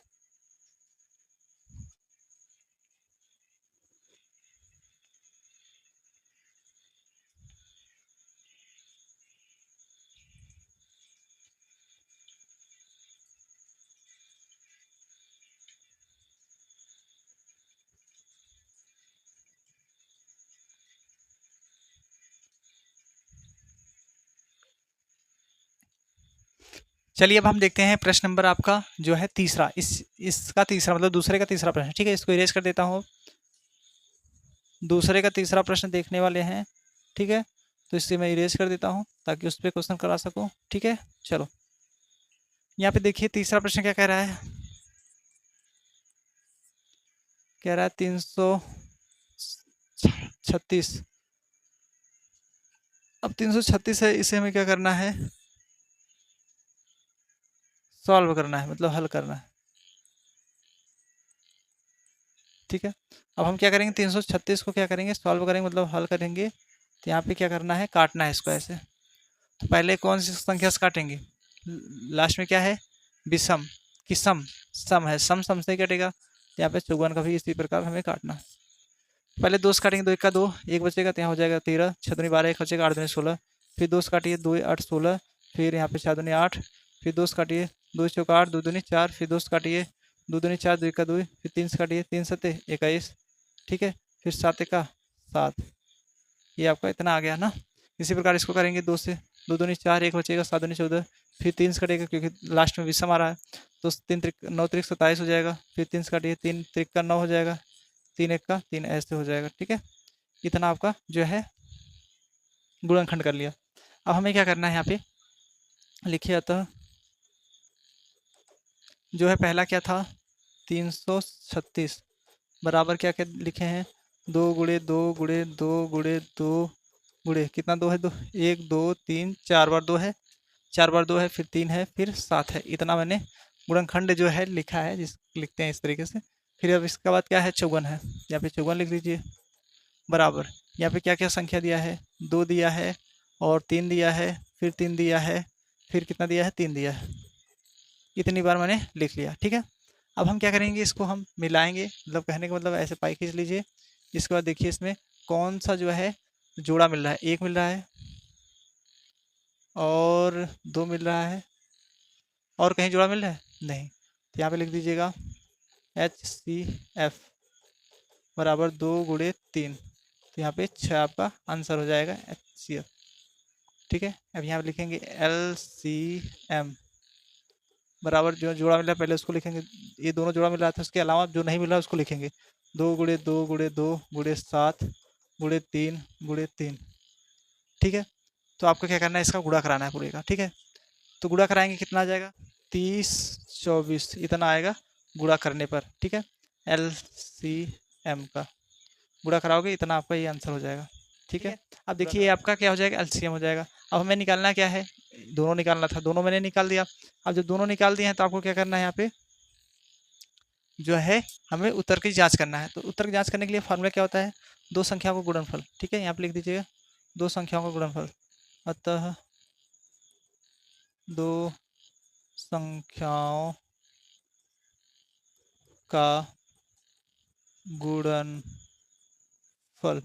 चलिए अब हम देखते हैं प्रश्न नंबर आपका जो है तीसरा, इसका तीसरा मतलब दूसरे का तीसरा प्रश्न। ठीक है, इसको इरेज कर देता हूँ। दूसरे का तीसरा प्रश्न देखने वाले हैं। ठीक है, तो इससे मैं इरेज कर देता हूँ ताकि उस पर क्वेश्चन करा सकूँ। ठीक है, चलो यहाँ पे देखिए तीसरा प्रश्न क्या कह रहा है, कह रहा है 336। अब 336 है, इसे हमें क्या करना है, सॉल्व करना है, मतलब हल करना है। ठीक है, अब हम क्या करेंगे, 336 को क्या करेंगे, सॉल्व करेंगे, मतलब हल करेंगे। तो यहाँ पे क्या करना है, काटना है इसको ऐसे। तो पहले कौन सी संख्या से काटेंगे, लास्ट में क्या है, विषम कि सम, सम है, सम से ही कटेगा। तो यहाँ पे 54 का भी इसी प्रकार हमें काटना है। पहले दो से काटेंगे, दो एक का दो, एक बचेगा, तो यहाँ हो जाएगा 13, 6 दूनी 12, एक बचेगा, 8 दूनी 16। फिर दो से काटिए, 2 8 16, फिर यहाँ पे 4 दूनी 8, फिर दो से काटिए, 2 चौका 8, 2 दूनी 4, फिर दो से काटिए, 2 दूनी 4, 2 एक का 2, फिर 3 से काटिए, 3 सते 21। ठीक है, फिर 7 एक का 7, ये आपका इतना आ गया ना। इसी प्रकार इसको करेंगे, 2 से, 2 दूनी 4, एक बचेगा, 7 दूनी 14, फिर 3 से कटेगा क्योंकि लास्ट में विषम आ रहा है, तो 3 त्रिक 9 त्रिक 27 हो जाएगा। फिर 3 से काटिए, 3 त्रिक का 9 हो जाएगा, 3 एक का 3, ऐसे हो जाएगा। ठीक है, इतना आपका जो है गुणनखंड कर लिया। अब हमें क्या करना है, यहाँ पे लिखिए, अतः जो है पहला क्या था, 336 बराबर क्या क्या लिखे हैं, 2 गुणे 2 गुणे 2 गुणे 2 गुणे कितना, 2 है, 2 1 2 3 4 बार 2 है, 4 बार 2 है, फिर 3 है, फिर 7 है। इतना मैंने गुणनखंड जो है लिखा है, जिस लिखते हैं इस तरीके से। फिर अब इसके बाद क्या है, 54 है, यहाँ पे 54 लिख लीजिए, बराबर यहाँ पे क्या क्या संख्या दिया है, 2 दिया है और 3 दिया है, फिर 3 दिया है, फिर कितना दिया है, 3 दिया है। इतनी बार मैंने लिख लिया। ठीक है, अब हम क्या करेंगे, इसको हम मिलाएंगे, मतलब कहने का मतलब ऐसे पाई खींच लीजिए। इसके बाद देखिए इसमें कौन सा जो है जोड़ा मिल रहा है, 1 मिल रहा है और 2 मिल रहा है, और कहीं जोड़ा मिल रहा है नहीं। तो यहाँ पे लिख दीजिएगा HCF बराबर 2 गुणे 3, तो यहाँ पे 6 आपका आंसर हो जाएगा HCF। ठीक है, अब यहाँ पे लिखेंगे LCM बराबर जो जोड़ा मिला पहले उसको लिखेंगे, ये दोनों जोड़ा मिल रहा था, उसके अलावा जो नहीं मिल रहा उसको लिखेंगे, 2 गुणे 2 गुणे 2 गुणे 7 गुणे 3 गुणे 3। ठीक है, तो आपको क्या करना है, इसका गुणा कराना है पूरे का। ठीक है, तो गुणा कराएंगे, कितना आ जाएगा, 30 24 इतना आएगा गुणा करने पर। ठीक है, LCM का गुणा कराओगे, इतना आपका ये आंसर हो जाएगा। ठीक है, अब देखिए आपका क्या हो जाएगा, LCM हो जाएगा। अब हमें निकालना क्या है, दोनों निकालना था, दोनों मैंने निकाल दिया। अब जब दोनों निकाल दिए हैं तो आपको क्या करना है, यहाँ पे जो है हमें उत्तर की जांच करना है। तो उत्तर की जांच करने के लिए फार्मूला क्या होता है, दो संख्याओं का गुणनफल। ठीक है, यहाँ पे लिख दीजिएगा दो संख्याओं का गुणनफल, अतः दो संख्याओं का गुणनफल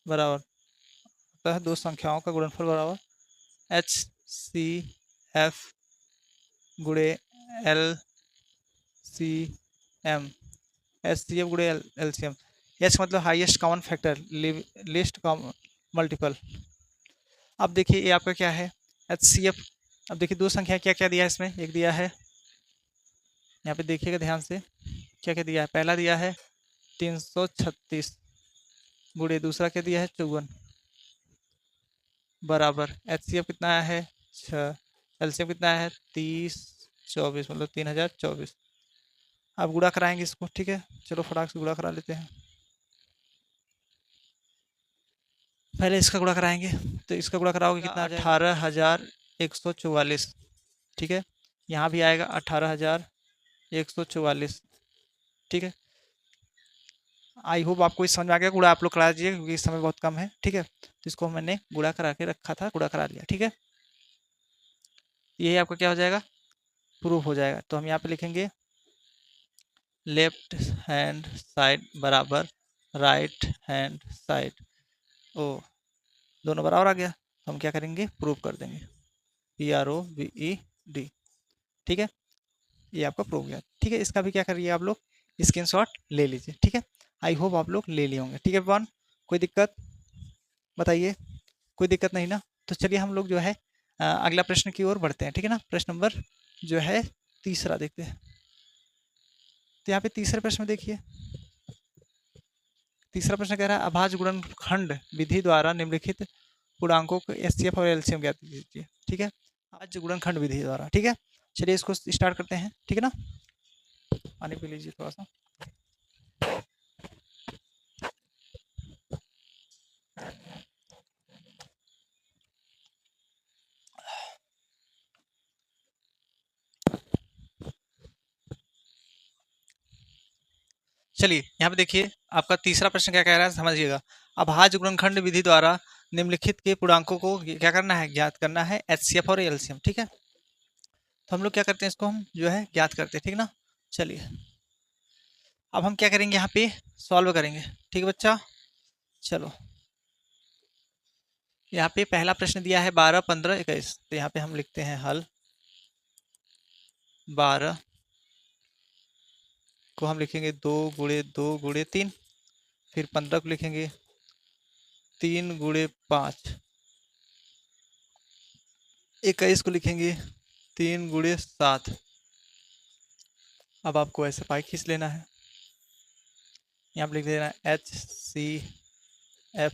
बराबर, अतः दो संख्याओं का गुणनफल बराबर HCF गुणे LCM, HCF गुणे LCM। एच मतलब highest common factor, list common multiple. अब देखिए ये आपका क्या है, HCF। अब देखिए दो संख्या क्या क्या दिया है इसमें, एक दिया है, यहाँ पे देखिएगा ध्यान से क्या क्या दिया है, पहला दिया है 336 गुणे दूसरा क्या दिया है 54 बराबर HCF कितना आया है 6, LCM कितना आया है 30 24 मतलब 3024। अब गुणा कराएंगे इसको। ठीक है, चलो फटाक से गुणा करा लेते हैं। पहले इसका गुणा कराएंगे, तो इसका गुणा कराओगे कितना आ जाएगा? 18,144। ठीक है, यहाँ भी आएगा 18,144। ठीक है, आई होप आपको इस समझ में आ गया। गुणा आप लोग करा दीजिए क्योंकि इस समय बहुत कम है। ठीक है, तो इसको मैंने गुणा करा के रखा था, गुणा करा लिया। ठीक है, यही आपका क्या हो जाएगा? प्रूफ हो जाएगा। तो हम यहाँ पे लिखेंगे लेफ्ट हैंड साइड बराबर राइट हैंड साइड। ओ, दोनों बराबर आ गया, तो हम क्या करेंगे? प्रूफ कर देंगे। PROVED। ठीक है, ये आपका प्रूफ गया। ठीक है, इसका भी क्या करिए आप लोग? स्क्रीनशॉट ले लीजिए। ठीक है, आई होप आप लोग ले लिए होंगे। ठीक है वन, कोई दिक्कत बताइए? कोई दिक्कत नहीं ना? तो चलिए हम लोग जो है अगला प्रश्न की ओर बढ़ते हैं। ठीक है ना, प्रश्न नंबर जो है तीसरा देखते हैं। तो यहाँ पे तीसरे प्रश्न में देखिए, तीसरा प्रश्न कह रहा है अभाज्य गुणनखंड विधि द्वारा निम्नलिखित पूर्णांकों को एचसीएफ और एलसीएम ज्ञात कीजिए। ठीक है, अभाज्य गुणनखंड विधि द्वारा। ठीक है, चलिए इसको स्टार्ट करते हैं। ठीक है ना, पानी पी लीजिए थोड़ा सा। चलिए यहाँ पे देखिए, आपका तीसरा प्रश्न क्या कह रहा है, समझिएगा। अभाज्य गुणनखंड विधि द्वारा निम्नलिखित के पूर्णांकों को क्या करना है? ज्ञात करना है, एचसीएफ और एलसीएम। ठीक है, तो हम लोग क्या करते हैं? इसको हम जो है ज्ञात करते हैं। ठीक ना, चलिए अब हम क्या करेंगे? यहाँ पे सॉल्व करेंगे। ठीक है बच्चा, चलो यहाँ पे पहला प्रश्न दिया है 12, 15, 21। तो यहाँ पे हम लिखते हैं हल। 12 को हम लिखेंगे 2 गुणे 2 गुणे 3। फिर 15 को लिखेंगे 3 गुणे 5। 21 को लिखेंगे 3 गुणे 7। अब आपको ऐसे पाई खींच लेना है। यहाँ पे लिख देना HCF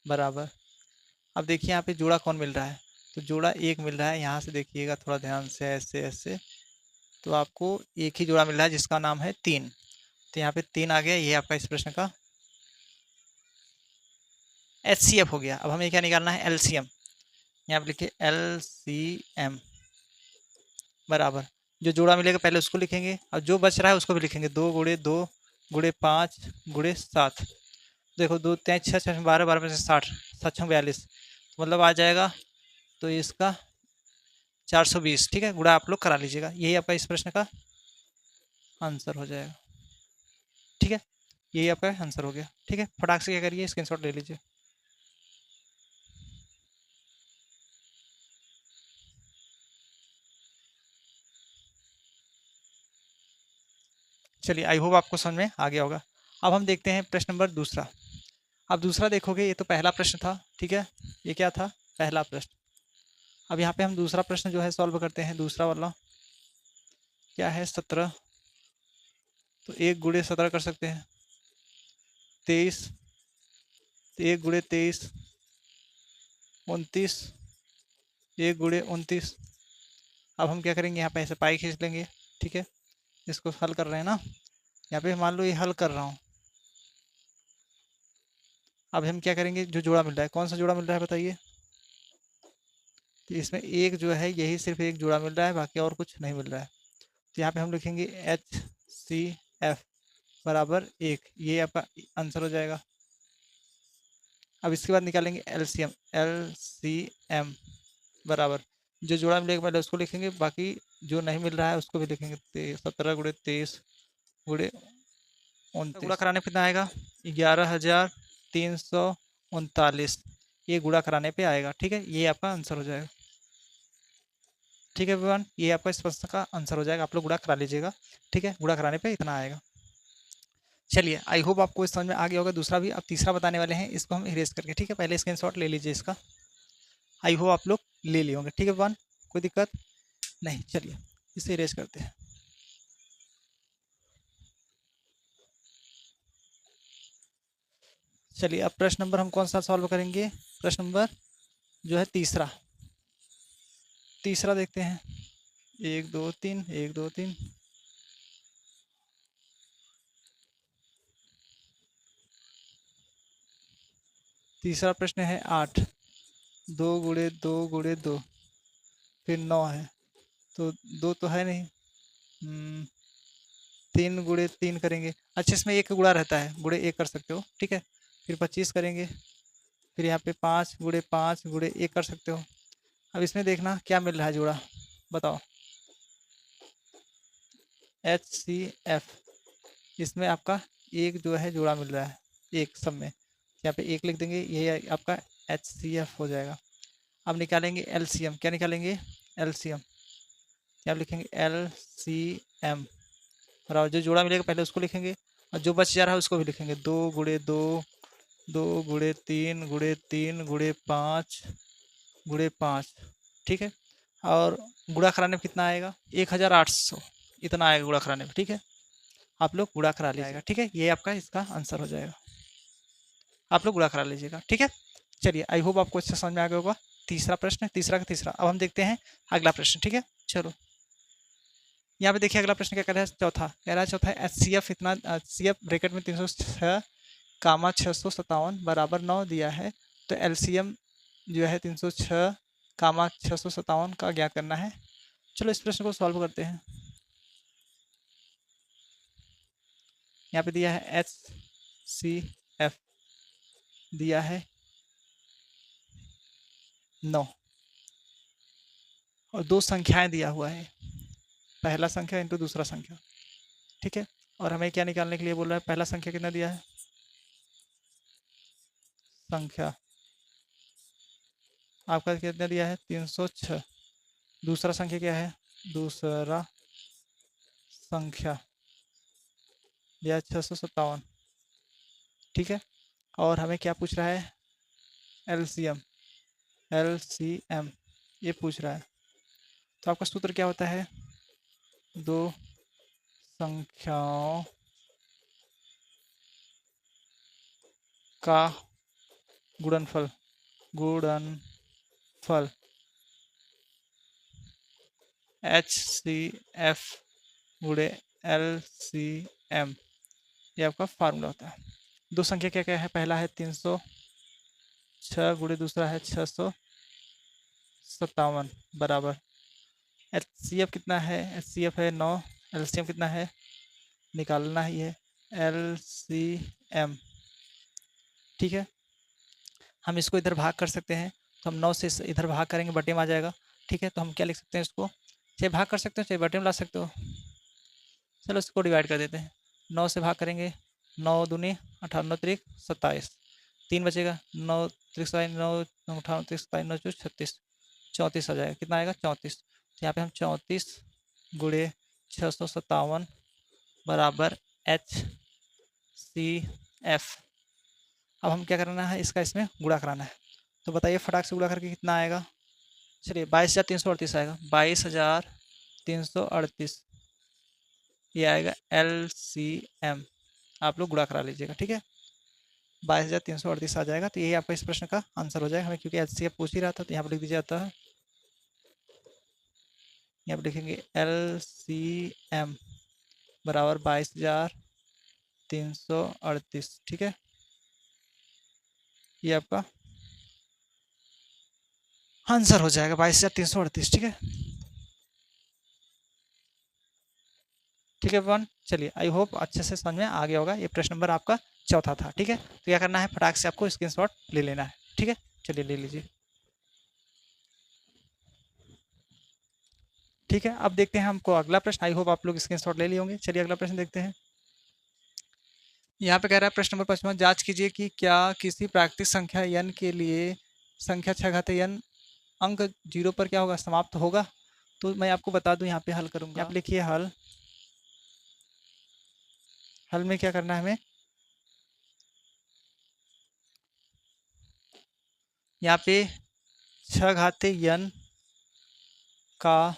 बराबर। अब देखिए यहाँ पे जोड़ा कौन मिल रहा है? तो जोड़ा एक मिल रहा है। यहाँ से देखिएगा थोड़ा ध्यान से, ऐसे ऐसे, तो आपको एक ही जोड़ा मिल रहा है जिसका नाम है 3। तो यहाँ पे 3 आ गया, ये आपका इस प्रश्न का HCF हो गया। अब हमें क्या निकालना है? LCM। यहाँ पे लिखिए LCM बराबर, जो जोड़ा मिलेगा पहले उसको लिखेंगे और जो बच रहा है उसको भी लिखेंगे। 2 गुणे 2 गुणे 5 गुणे 7। देखो 2 3 6 6 12, 12 में से 60, 7 42, मतलब आ जाएगा तो इसका 420। ठीक है, गुणा आप लोग करा लीजिएगा, यही आपका इस प्रश्न का आंसर हो जाएगा। ठीक है, यही आपका आंसर हो गया। ठीक है, फटाक से क्या करिए? स्क्रीनशॉट ले लीजिए। चलिए, आई होप आपको समझ में आ गया होगा। अब हम देखते हैं प्रश्न नंबर दूसरा। अब दूसरा देखोगे, ये तो पहला प्रश्न था। ठीक है, ये क्या था? पहला प्रश्न। अब यहाँ पे हम दूसरा प्रश्न जो है सॉल्व करते हैं। दूसरा वाला क्या है? 17। तो 1 गुणे 17 कर सकते हैं। 23, 1 गुणे 23, 29, 1 गुणे 29। अब हम क्या करेंगे? यहाँ पे ऐसे पाई खींच लेंगे। ठीक है, इसको हल कर रहे हैं ना, यहाँ पे मान लो ये हल कर रहा हूँ। अब हम क्या करेंगे? जो जोड़ा मिल रहा है, कौन सा जोड़ा मिल रहा है बताइए? तो इसमें एक जो है, यही सिर्फ एक जोड़ा मिल रहा है, बाकी और कुछ नहीं मिल रहा है। तो यहाँ पे हम लिखेंगे HCF बराबर 1, ये आपका आंसर हो जाएगा। अब इसके बाद निकालेंगे LCM। LCM बराबर, जो जोड़ा मिलेगा पहले उसको लिखेंगे, बाकी जो नहीं मिल रहा है उसको भी लिखेंगे। 17 गुणे 23 गुणे 29, गुणा कराने पे कितना आएगा? 11,339, ये गुणा कराने पे आएगा। ठीक है, ये आपका आंसर हो जाएगा। ठीक है एवरीवन, ये आपका इस प्रश्न का आंसर हो जाएगा। आप लोग गुणा करा लीजिएगा। ठीक है, गुणा कराने पे इतना आएगा। चलिए, आई होप आपको इस समझ में आ गया होगा। दूसरा भी अब तीसरा बताने वाले हैं, इसको हम इरेज करके। ठीक है, पहले स्क्रीनशॉट ले लीजिए इसका। आई होप आप लोग ले लिए होंगे। ठीक है एवरीवन, कोई दिक्कत नहीं। चलिए इसे इरेज करते हैं। चलिए, अब प्रश्न नंबर हम कौन सा सॉल्व करेंगे? प्रश्न नंबर जो है तीसरा। तीसरा देखते हैं। 1 2 3, 1 2 3। तीसरा प्रश्न है 8, 2 गुणे 2 गुणे 2, फिर 9 है, तो 2 तो है नहीं, 3 गुणे 3 करेंगे। अच्छा, इसमें एक गुणा रहता है, गुणे 1 कर सकते हो, ठीक है। फिर 25 करेंगे, फिर यहाँ पे 5 गुणे 5 गुणे 1 कर सकते हो। अब इसमें देखना क्या मिल रहा है जोड़ा, बताओ। HCF, इसमें आपका एक जो है जोड़ा मिल रहा है, एक सब में, यहाँ पे एक लिख देंगे, ये आपका HCF हो जाएगा। अब निकालेंगे LCM, क्या निकालेंगे? LCM, क्या लिखेंगे? LCM, और जो जोड़ा मिलेगा पहले उसको लिखेंगे, और जो बच जा रहा है उसको भी लिखेंगे। 2 गुणे 2, 2 गुणे 3 गुणे 3 गुणे 5 गुणे 5, ठीक है। और गुणा कराने में कितना आएगा? 1800, इतना आएगा गुणा कराने में, ठीक है। आप लोग गुणा करा लीजिएगा, ठीक है। ये आपका इसका आंसर हो जाएगा, आप लोग गुणा करा लीजिएगा, ठीक है। चलिए, आई होप आपको अच्छा समझ में आ गया होगा। तीसरा प्रश्न, तीसरा का तीसरा। अब हम देखते हैं अगला प्रश्न, ठीक है। चलो, यहाँ पे देखिए अगला प्रश्न क्या कह रहा है, चौथा कह रहा है, चौथा है HCF इतना, HCF ब्रैकेट में 306 कामा 657 बराबर 9 दिया है, तो LCM जो है 306 कामा 657 का ज्ञात करना है। चलो इस प्रश्न को सॉल्व करते हैं। यहाँ पे दिया है HCF, दिया है 9, और दो संख्याएं दिया हुआ है, पहला संख्या इंटू दूसरा संख्या, ठीक है। और हमें क्या निकालने के लिए बोल रहा है? पहला संख्या कितना दिया है? संख्या आपका कितना दिया है? 306। दूसरा संख्या क्या है? दूसरा संख्या दिया है 657, ठीक है। और हमें क्या पूछ रहा है? LCM, LCM ये पूछ रहा है। तो आपका सूत्र क्या होता है? दो संख्याओं का गुणनफल, गुणनफल HCF गुणे LCM, ये आपका फार्मूला होता है। दो संख्या क्या क्या है? पहला है 306 गुणे दूसरा है 657 बराबर HCF कितना है? HCF है 9, LCM कितना है? निकालना ही है LCM, ठीक है। हम इसको इधर भाग कर सकते हैं, तो हम 9 से इधर भाग करेंगे, बटे में आ जाएगा, ठीक है। तो हम क्या लिख सकते हैं इसको? चाहे भाग कर सकते हो, चाहे बटे में ला सकते हो। चलो इसको डिवाइड कर देते हैं। 9 से भाग करेंगे, 9 दूनी 18, 9 त्रिक 27, 3 बचेगा, 9 त्रिक 9, 18 त्रिक 9 चौक 36, 34 आ जाएगा। कितना आएगा? 34। तो यहाँ पे हम 34 गुणे 657 बराबर HCF। अब हम क्या करना है? इसका इसमें गुणा कराना है। तो बताइए फटाक से गुणा करके कितना आएगा? चलिए 22,338 आएगा, 22,338 ये आएगा LCM। आप लोग गुणा करा लीजिएगा, ठीक है। 22,338 आ जाएगा। तो यही आपका इस प्रश्न का आंसर हो जाएगा। हमें क्योंकि HCF पूछ ही रहा था, तो यहाँ पर लिख दीजिए जाता है, यहाँ पर लिखेंगे LCM बराबर 22,338, ठीक है। ये आपका आंसर हो जाएगा 22,338, ठीक है। ठीक है वन, चलिए आई होप अच्छे से समझ में आ गया होगा। ये प्रश्न नंबर आपका चौथा था, ठीक है। तो क्या करना है? फटाक से आपको स्क्रीनशॉट ले लेना है, ठीक है। चलिए ले लीजिए, ठीक है। अब देखते हैं हमको अगला प्रश्न। आई होप आप लोग स्क्रीनशॉट ले लिए होंगे। चलिए अगला प्रश्न देखते हैं। यहाँ पे कह रहा है प्रश्न नंबर 55, जांच कीजिए कि क्या किसी प्राकृतिक संख्या n के लिए संख्या 6 घाते n अंक 0 पर क्या होगा? समाप्त होगा। तो मैं आपको बता दूं, यहाँ पे हल करूंगा। आप लिखिए हल। हल में क्या करना है हमें? यहाँ पे 6 घाते n का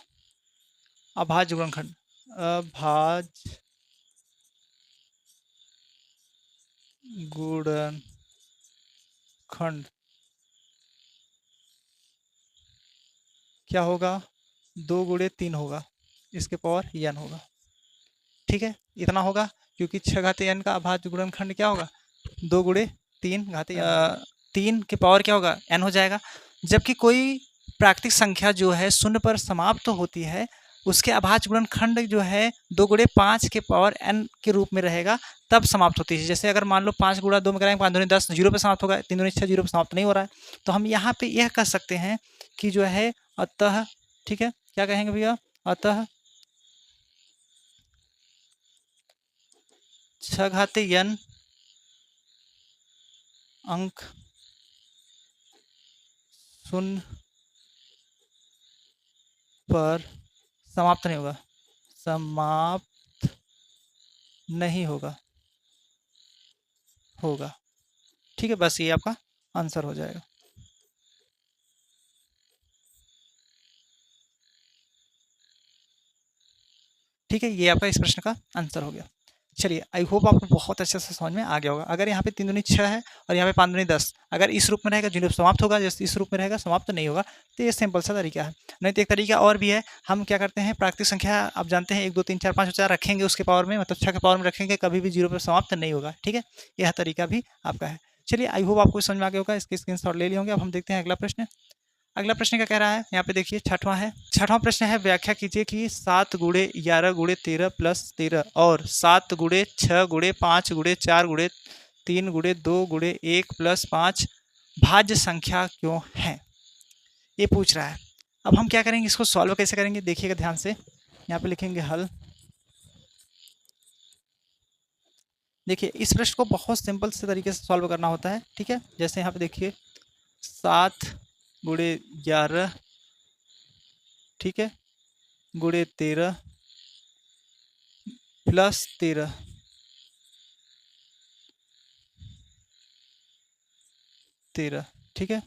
अभाज्य गुणनखंड, अभाज्य गुणनखंड क्या होगा? 2 गुणे 3 होगा, इसके पावर n होगा, ठीक है। इतना होगा क्योंकि 6 घाते n का अभाज्य गुणनखंड क्या होगा? 2 गुणे 3 घाते n। 3 के पावर क्या होगा, n हो जाएगा। जबकि कोई प्राकृतिक संख्या जो है शून्य पर समाप्त तो होती है, उसके अभाज्य गुणनखंड जो है 2 गुणे 5 के पावर n के रूप में रहेगा, तब समाप्त होती है। जैसे अगर मान लो 5 गुणा 2 में करेंगे 5 दूनी 10, 0 पे समाप्त होगा, 3 दूनी 6, 0 पे समाप्त नहीं हो रहा है। तो हम यहाँ पे यह कह सकते हैं कि जो है अतः, ठीक है, क्या कहेंगे भैया, अतः 6 घाते n अंक शून्य पर समाप्त नहीं होगा, समाप्त नहीं होगा, होगा। ठीक है, बस ये आपका आंसर हो जाएगा। ठीक है, ये आपका इस प्रश्न का आंसर हो गया। चलिए, आई होप आपको बहुत अच्छे से समझ में आ गया होगा। अगर यहाँ पे 3 दूनी 6 है और यहाँ पे 5 दूनी 10, अगर इस रूप में रहेगा जो समाप्त होगा, जैसे इस रूप में रहेगा समाप्त नहीं होगा। तो ये सिंपल सा तरीका है। नहीं तो एक तरीका और भी है, हम क्या करते हैं, प्राकृतिक संख्या आप जानते हैं 1 2 3 4 5 4 रखेंगे उसके पावर में, मतलब 6 के पावर में रखेंगे, कभी भी 0 पर समाप्त नहीं होगा। ठीक है, यह तरीका भी आपका है। चलिए, आई होप आपको समझ में आ गया होगा, इसके स्क्रीनशॉट ले लिए होंगे। अब हम देखते हैं अगला प्रश्न। अगला प्रश्न क्या कह रहा है, यहाँ पे देखिए, छठवां है। छठवां प्रश्न है, व्याख्या कीजिए कि 7 गुणे 11 गुणे 13 प्लस 13 और 7 गुणे 6 गुणे 5 गुणे 4 गुणे 3 गुणे 2 गुणे 1 प्लस 5 भाज्य संख्या क्यों है, ये पूछ रहा है। अब हम क्या करेंगे, इसको सॉल्व कैसे करेंगे, देखिएगा ध्यान से। यहाँ पे लिखेंगे हल। देखिए, इस प्रश्न को बहुत सिंपल से तरीके से सॉल्व करना होता है। ठीक है, जैसे यहाँ पे देखिए 7 गुणे 11, ठीक है, गुणे 13 प्लस 13, ठीक है।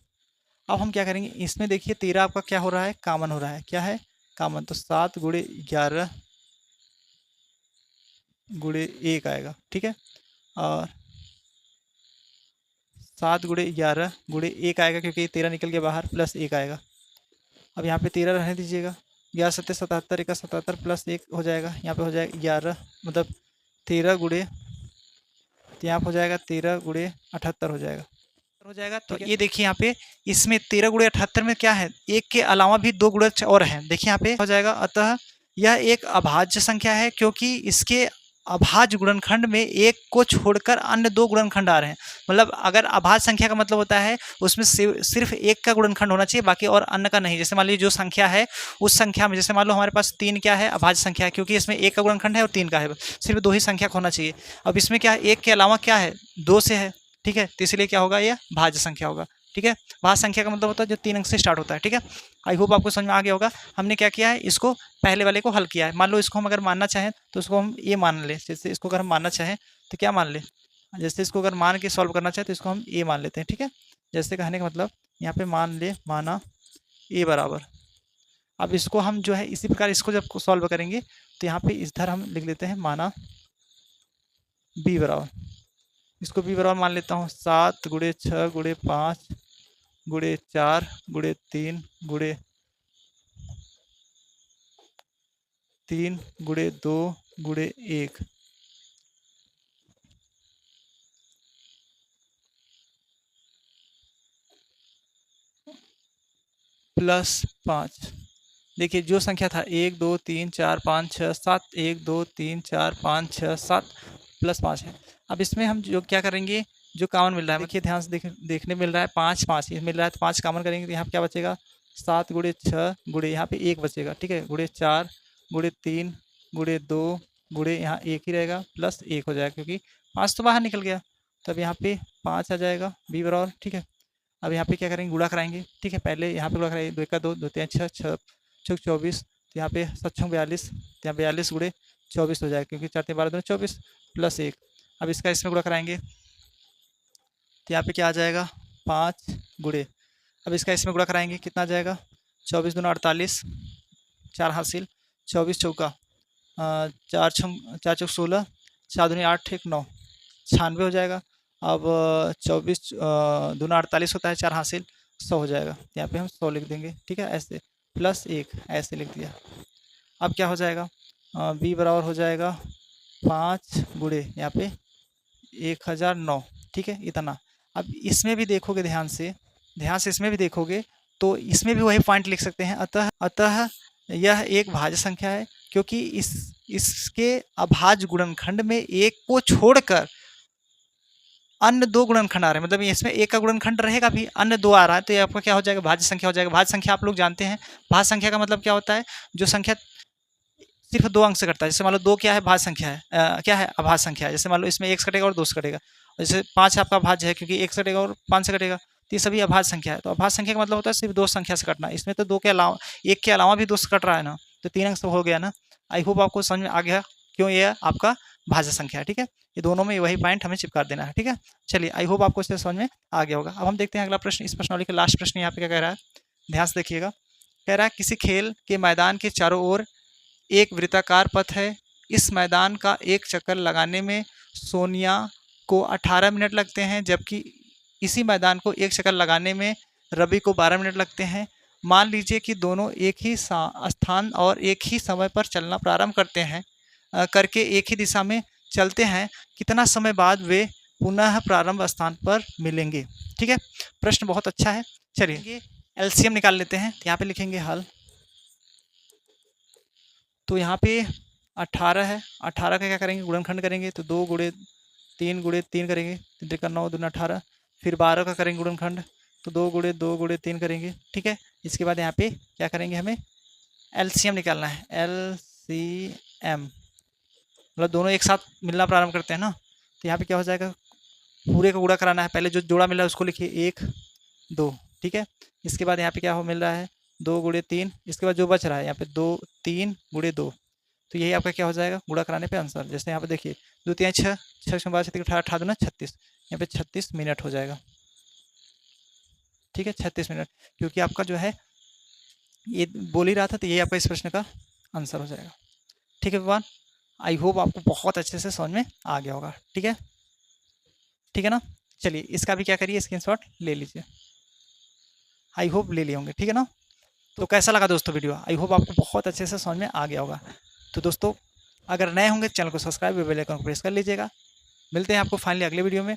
अब हम क्या करेंगे, इसमें देखिए 13 आपका क्या हो रहा है, कॉमन हो रहा है। क्या है, कॉमन। तो 7 गुणे 11 गुणे 1 आएगा। ठीक है, और 7 गुणे 11 गुणे 1 आएगा, क्योंकि 13 निकल के बाहर, प्लस 1 आएगा। अब यहाँ पे 13 रहने दीजिएगा। 11 सत्तर 77, 1 77 प्लस 1 हो जाएगा, यहाँ पे हो जाएगा 11, मतलब 13 गुणे, तो यहाँ पे हो जाएगा 13 गुणे 78 हो जाएगा, तो ये देखिए यहाँ पे इसमें 13 गुणे 78 में क्या है, एक के अलावा भी 2 गुणज और हैं। देखिए यहाँ पे हो जाएगा, अतः यह एक अभाज्य संख्या है, क्योंकि इसके अभाज्य गुणनखंड में एक को छोड़कर अन्य 2 गुणनखंड आ रहे हैं। मतलब अगर अभाज्य संख्या का मतलब होता है उसमें सिर्फ एक का गुणनखंड होना चाहिए, बाकी और अन्य का नहीं। जैसे मान लीजिए जो संख्या है उस संख्या में, जैसे मान लो हमारे पास 3 क्या है, अभाज्य संख्या है, क्योंकि इसमें एक का गुणनखंड है और 3 का है, सिर्फ 2 ही संख्या होना चाहिए। अब इसमें क्या है, एक के अलावा क्या है, 2 से है। ठीक है, तो इसलिए क्या होगा, यह भाज्य संख्या होगा। ठीक है, भाज्य संख्या का मतलब होता है जो 3 अंक से स्टार्ट होता है। ठीक है, आई होप आपको समझ में आ गया होगा। हमने क्या किया है, इसको पहले वाले को हल किया है। मान लो इसको हम अगर मानना चाहें तो इसको हम ये मान लें। जैसे इसको अगर हम मानना चाहें तो क्या मान लें, जैसे इसको अगर मान के सॉल्व करना चाहें तो इसको हम ए मान लेते हैं। ठीक है, जैसे कहने का मतलब यहाँ पे मान ले, माना ए बराबर। अब इसको हम जो है इसी प्रकार इसको जब सॉल्व करेंगे तो यहाँ पे इधर हम लिख लेते हैं माना बी बराबर। इसको बी बराबर मान लेता हूँ 7 गुणे 6 गुणे 5 गुणे 4 गुणे 3 गुणे 3 गुणे 2 गुणे 1 प्लस 5। देखिए जो संख्या था 1 2 3 4 5 6 7, 1 2 3 4 5 6 7 प्लस 5 है। अब इसमें हम जो क्या करेंगे, जो कॉमन मिल रहा है, देखिए ध्यान से देखने मिल रहा है 5 5 ये मिल रहा है, तो 5 कॉमन करेंगे तो यहाँ पे क्या बचेगा, 7 गुणे 6 गुणे यहाँ पे 1 बचेगा। ठीक है, गुणे 4 गुणे 3 गुणे 2 गुणे यहाँ 1 ही रहेगा, प्लस 1 हो जाएगा, क्योंकि 5 तो बाहर निकल गया। तब यहाँ पे 5 आ जाएगा बी बराबर। ठीक है, अब यहाँ पे क्या करेंगे, गुणा कराएंगे। ठीक है, पहले यहाँ पे गुणा कराएंगे, 2 का 2 2 3 6 6 6 24, तो यहाँ पे 7 6 42, तो यहाँ 42 गुणे 24 हो जाएगा, क्योंकि 4 3 12 2 24 प्लस 1। अब इसका इसमें गुणा कराएंगे तो यहाँ पे क्या आ जाएगा, 5 गुणे, अब इसका इसमें गुणा कराएंगे कितना आ जाएगा, 24 दूना 48, 4 हासिल, 24 चौका 4 चौक 16, 4 दूनी 8 1 9, 96 हो जाएगा। अब 24 दूना 48 होता है, 4 हासिल 100 हो जाएगा, यहाँ पे हम 100 लिख देंगे। ठीक है, ऐसे प्लस 1 ऐसे लिख दिया। अब क्या हो जाएगा, बी बराबर हो जाएगा 5 गुणे यहाँ पे 1009। ठीक है, इतना। अब इसमें भी देखोगे ध्यान से इसमें भी देखोगे तो इसमें भी वही पॉइंट लिख सकते हैं। अतः यह एक भाज्य संख्या है, क्योंकि इसके अभाज्य गुणनखंड में एक को छोड़कर अन्य दो गुणनखंड आ रहे हैं, मतलब इसमें एक का गुणनखंड रहेगा भी, अन्य दो आ रहा है, तो ये आपका क्या हो जाएगा, भाज्य संख्या हो जाएगा। भाज्य संख्या आप लोग जानते हैं, भाज्य संख्या का मतलब क्या होता है, जो संख्या सिर्फ दो अंक से कटता है। जैसे मान लो 2 क्या है, भाज्य संख्या है, क्या है, अभाज्य संख्या है। जैसे मान लो इसमें 1 से कटेगा और 2 से कटेगा। जैसे 5 आपका भाज्य है, क्योंकि 1 से कटेगा और 5 से कटेगा, तो ये सभी अभाज्य संख्या है। तो अभाज्य संख्या का मतलब होता है सिर्फ 2 संख्या से कटना। इसमें तो 2 के अलावा, 1 के अलावा भी 2 से कट रहा है ना, तो 3 अंक तो हो गया ना। आई होप आपको समझ में आ गया क्यों ये आपका भाज्य संख्या है। ठीक है, ये दोनों में वही पॉइंट हमें चिपका देना है। ठीक है, चलिए आई होप आपको इससे समझ में आ गया होगा। अब हम देखते हैं अगला प्रश्न। इस प्रश्नावली का लास्ट प्रश्न यहाँ पे क्या कह रहा है, ध्यान से देखिएगा। कह रहा है किसी खेल के मैदान के चारों ओर एक वृत्ताकार पथ है। इस मैदान का एक चक्कर लगाने में सोनिया को 18 मिनट लगते हैं, जबकि इसी मैदान को एक चक्कर लगाने में रवि को 12 मिनट लगते हैं। मान लीजिए कि दोनों एक ही स्थान और एक ही समय पर चलना प्रारंभ करते हैं, करके एक ही दिशा में चलते हैं। कितना समय बाद वे पुनः प्रारंभ स्थान पर मिलेंगे। ठीक है, प्रश्न बहुत अच्छा है। चलिए एलसीएम निकाल लेते हैं। यहाँ पे लिखेंगे हल। तो यहाँ पे 18 है, 18 का क्या करेंगे, गुणनखंड करेंगे, तो 2 गुणे 3 करेंगे, 3 का 9 दूना 18। फिर 12 का करेंगे गुणनखंड, तो 2 गुणे 3 करेंगे। ठीक है, इसके बाद यहाँ पे क्या करेंगे, हमें एलसीएम निकालना है। एलसीएम मतलब दोनों एक साथ मिलना प्रारंभ करते हैं ना, तो यहाँ पे क्या हो जाएगा, पूरे का गुणा कराना है। पहले जो जोड़ा मिला है उसको लिखिए 1 2। ठीक है, इसके बाद यहाँ पे क्या हो मिल रहा है, 2 गुणे 3। इसके बाद जो बच रहा है यहाँ पे 2 3 गुणे 2, तो यही आपका क्या हो जाएगा, गुणा कराने पे आंसर। जैसे यहाँ पे देखिए 2 3 6, 6 12 18 18 दूना 36, यहाँ पे 36 मिनट हो जाएगा। ठीक है, 36 मिनट, क्योंकि आपका जो है ये बोल ही रहा था, तो यही आपका इस प्रश्न का आंसर हो जाएगा। ठीक है भगवान, आई होप आपको बहुत अच्छे से समझ में आ गया होगा। ठीक है, ठीक है ना। चलिए इसका भी क्या करिए, स्क्रीनशॉट ले लीजिए। आई होप ले लिए होंगे। ठीक है ना। तो कैसा लगा दोस्तों वीडियो, आई होप आपको बहुत अच्छे से समझ में आ गया होगा। तो दोस्तों अगर नए होंगे चैनल को सब्सक्राइब, बेल आइकन को प्रेस कर लीजिएगा। मिलते हैं आपको फाइनली अगले वीडियो में।